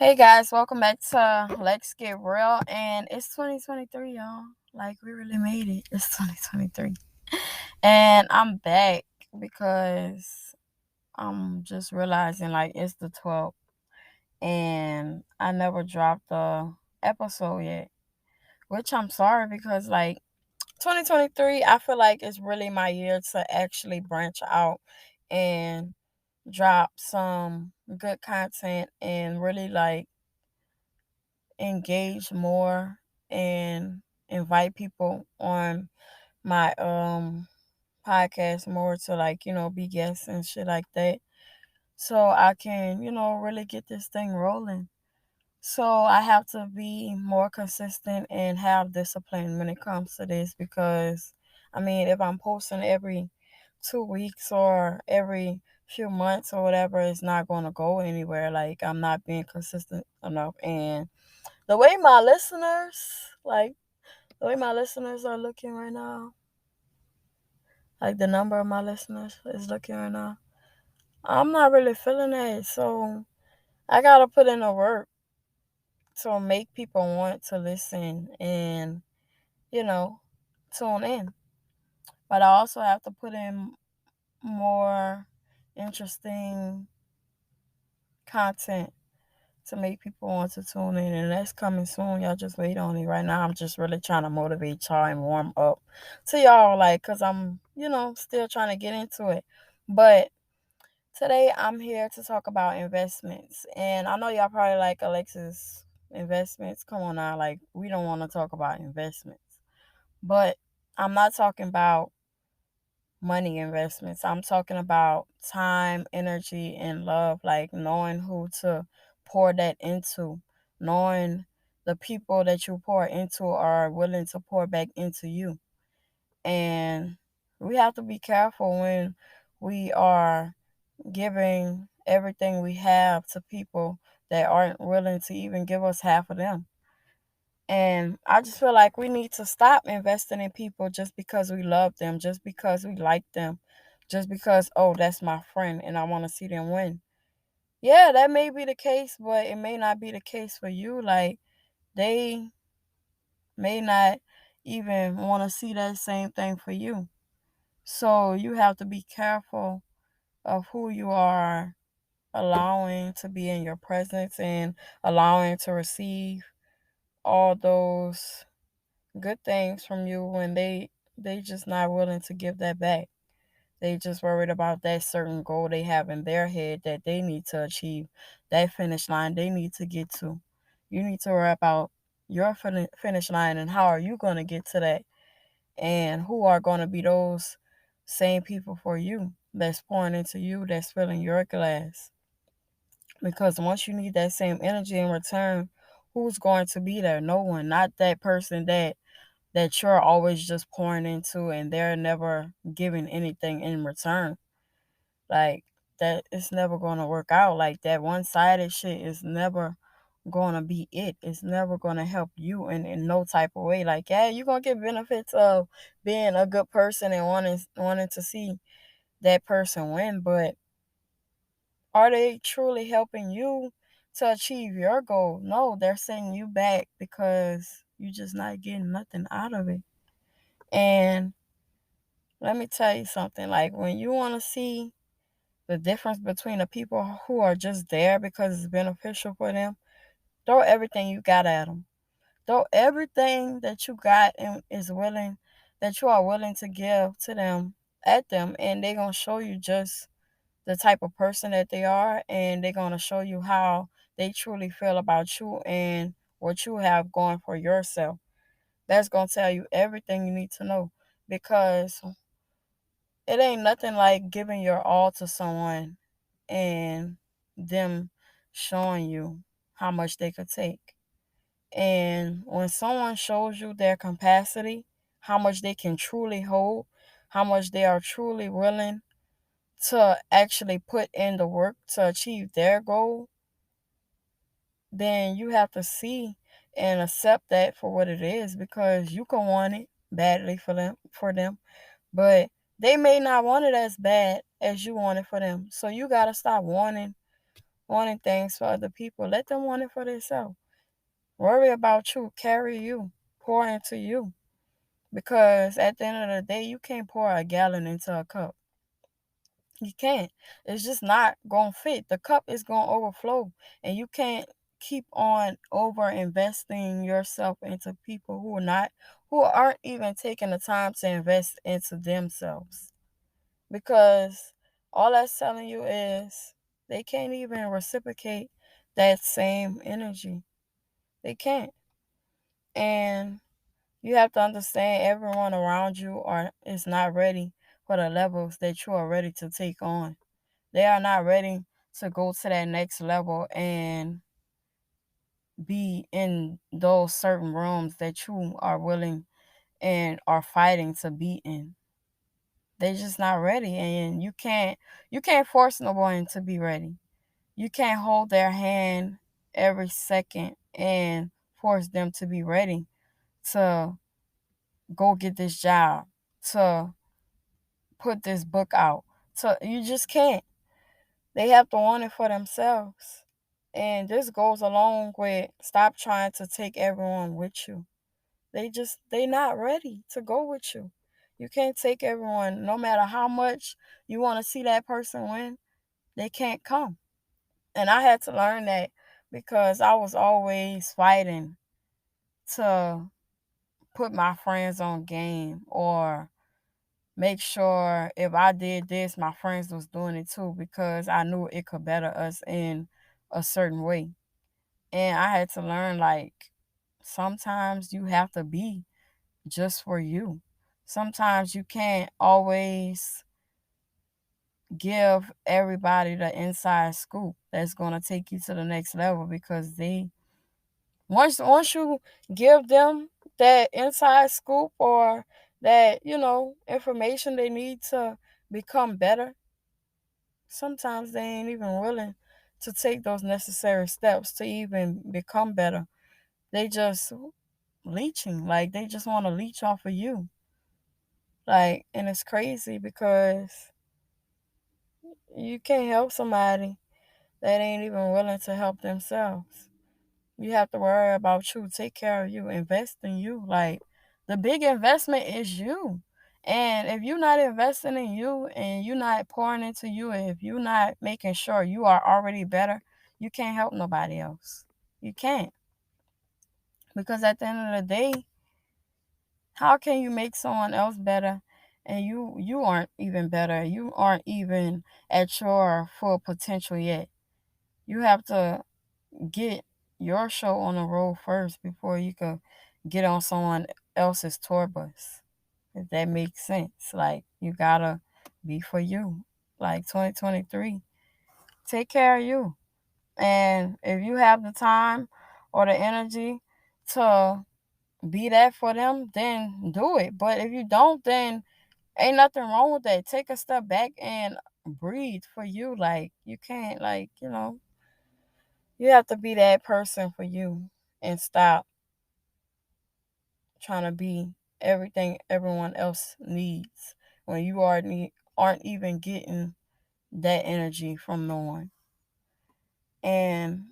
Hey guys, welcome back to Let's Get Real. And it's 2023, y'all. Like, we really made it. It's 2023. And I'm back because I'm just realizing, like, it's the 12th. And I never dropped the episode yet. Which I'm sorry because, like, 2023, I feel like it's really my year to actually branch out and drop some good content and really, like, engage more and invite people on my podcast more to, like, be guests and shit like that, so I can, really get this thing rolling. So I have to be more consistent and have discipline when it comes to this, because I mean, if I'm posting every 2 weeks or every few months or whatever, it's not going to go anywhere. Like, I'm not being consistent enough. And the way my listeners, like, the way my listeners are looking right now, like the number of my listeners is looking right now, I'm not really feeling it. So I gotta put in the work to make people want to listen and, you know, tune in. But I also have to put in more interesting content to make people want to tune in, and that's coming soon. Y'all just wait on it. Right now, I'm just really trying to motivate y'all and warm up to y'all, like, because I'm, still trying to get into it. But today, I'm here to talk about investments. And I know y'all probably like, Alexis, investments. Come on now. Like, we don't want to talk about investments. But I'm not talking about money investments. I'm talking about time, energy, and love, like knowing who to pour that into, knowing the people that you pour into are willing to pour back into you. And we have to be careful when we are giving everything we have to people that aren't willing to even give us half of them. And I just feel like we need to stop investing in people just because we love them, just because we like them, just because, oh, that's my friend and I want to see them win. Yeah, that may be the case, but it may not be the case for you. Like, they may not even want to see that same thing for you. So you have to be careful of who you are allowing to be in your presence and allowing to receive all those good things from you when they just not willing to give that back. They just worried about that certain goal they have in their head that they need to achieve, that finish line they need to get to. You need to worry about your finish line and how are you going to get to that, and who are going to be those same people for you that's pouring into you, that's filling your glass. Because once you need that same energy in return, who's going to be there? No one. Not that person that you're always just pouring into and they're never giving anything in return. Like, that it's never going to work out. Like, that one-sided shit is never going to be it. It's never going to help you in no type of way. Like, yeah, you're going to get benefits of being a good person and wanting to see that person win, but are they truly helping you to achieve your goal? No, they're setting you back because you're just not getting nothing out of it. And let me tell you something, like, when you want to see the difference between the people who are just there because it's beneficial for them, throw everything you got at them. Throw everything that you got and that you are willing to give to them at them, and they're going to show you just the type of person that they are, and they're going to show you how they truly feel about you and what you have going for yourself. That's going to tell you everything you need to know, because it ain't nothing like giving your all to someone and them showing you how much they could take. And when someone shows you their capacity, how much they can truly hold, how much they are truly willing to actually put in the work to achieve their goal, then you have to see and accept that for what it is, because you can want it badly for them, but they may not want it as bad as you want it for them. So you gotta stop wanting wanting things for other people. Let them want it for themselves. Worry about you, carry you, pour into you. Because at the end of the day, you can't pour a gallon into a cup. You can't. It's just not going to fit. The cup is going to overflow. And you can't keep on over investing yourself into people who aren't even taking the time to invest into themselves. Because all that's telling you is they can't even reciprocate that same energy. They can't. And you have to understand everyone around you is not ready for the levels that you are ready to take on. They are not ready to go to that next level and be in those certain rooms that you are willing and are fighting to be in. They're just not ready, and you can't force no one to be ready. You can't hold their hand every second and force them to be ready to go get this job, to put this book out. So you just can't. They have to want it for themselves. And this goes along with stop trying to take everyone with you. They not ready to go with you. You can't take everyone no matter how much you want to see that person win, they can't come. And I had to learn that because I was always fighting to put my friends on game or make sure if I did this, my friends was doing it too because I knew it could better us in a certain way. And I had to learn like sometimes you have to be just for you. Sometimes you can't always give everybody the inside scoop that's going to take you to the next level because they once you give them that inside scoop or that, information they need to become better, sometimes they ain't even willing to take those necessary steps to even become better. They just leeching, like they just want to leech off of you. Like, and it's crazy because you can't help somebody that ain't even willing to help themselves. You have to worry about you, take care of you, invest in you. Like, the big investment is you. And if you're not investing in you and you're not pouring into you, and if you're not making sure you are already better, you can't help nobody else. You can't. Because at the end of the day, how can you make someone else better and you aren't even better? You aren't even at your full potential yet. You have to get your show on the road first before you can get on someone else's tour bus. If that makes sense. Like you gotta be for you. Like 2023. Take care of you. And if you have the time or the energy to be that for them, then do it. But if you don't, then ain't nothing wrong with that. Take a step back and breathe for you. Like you can't you have to be that person for you and stop trying to be everything everyone else needs when you aren't even getting that energy from no one. And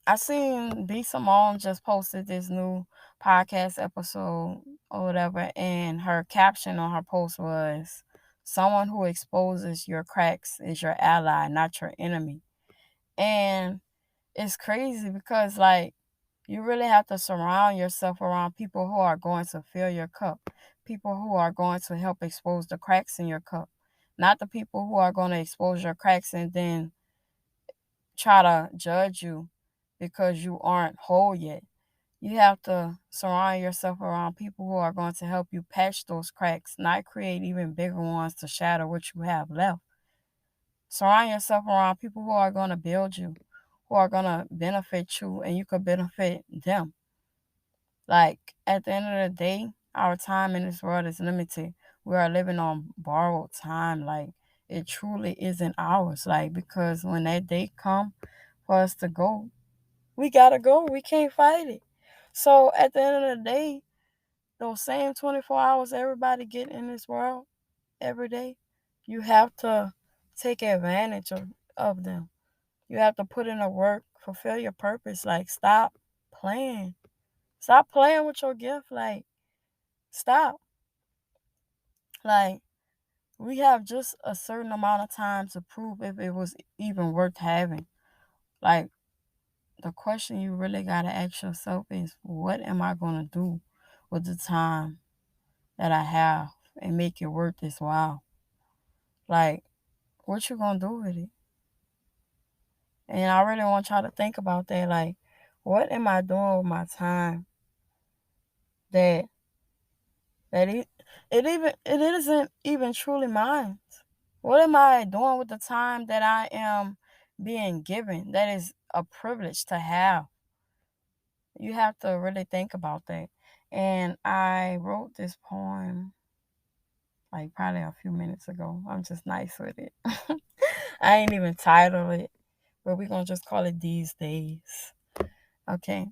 I seen B Simone just posted this new podcast episode or whatever, and her caption on her post was, "Someone who exposes your cracks is your ally, not your enemy." And it's crazy because, like, you really have to surround yourself around people who are going to fill your cup, people who are going to help expose the cracks in your cup, not the people who are going to expose your cracks and then try to judge you because you aren't whole yet. You have to surround yourself around people who are going to help you patch those cracks, not create even bigger ones to shatter what you have left. Surround yourself around people who are going to build you, who are going to benefit you, and you could benefit them. Like, at the end of the day, our time in this world is limited. We are living on borrowed time. Like, it truly isn't ours. Like, because when that day come for us to go, we gotta go. We can't fight it. So at the end of the day, those same 24 hours everybody get in this world every day, you have to take advantage of them. You have to put in the work, fulfill your purpose. Like, stop playing. Stop playing with your gift. Like, stop. Like, we have just a certain amount of time to prove if it was even worth having. Like, the question you really got to ask yourself is, what am I going to do with the time that I have and make it worth this while? Like, what you going to do with it? And I really want y'all to think about that. Like, what am I doing with my time that it isn't even truly mine? What am I doing with the time that I am being given? That is a privilege to have. You have to really think about that. And I wrote this poem like probably a few minutes ago. I'm just nice with it. I ain't even titled it, but we're gonna just call it These Days. Okay.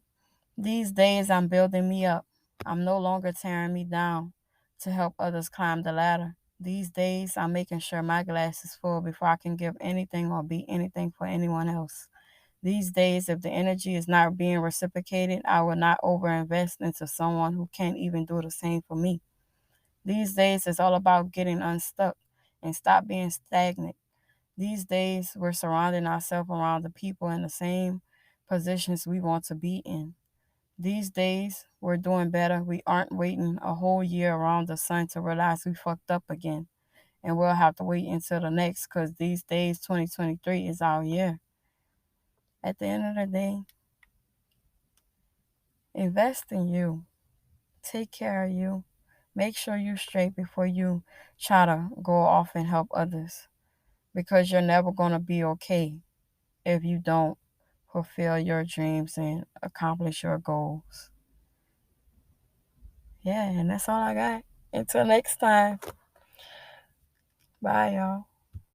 These days I'm building me up. I'm no longer tearing me down to help others climb the ladder. These days I'm making sure my glass is full before I can give anything or be anything for anyone else. These days, if the energy is not being reciprocated, I will not overinvest into someone who can't even do the same for me. These days, it's all about getting unstuck and stop being stagnant. These days, we're surrounding ourselves around the people in the same positions we want to be in. These days, we're doing better. We aren't waiting a whole year around the sun to realize we fucked up again. And we'll have to wait until the next because these days, 2023 is our year. At the end of the day, invest in you. Take care of you. Make sure you're straight before you try to go off and help others because you're never going to be okay if you don't fulfill your dreams and accomplish your goals. Yeah, and that's all I got. Until next time. Bye, y'all.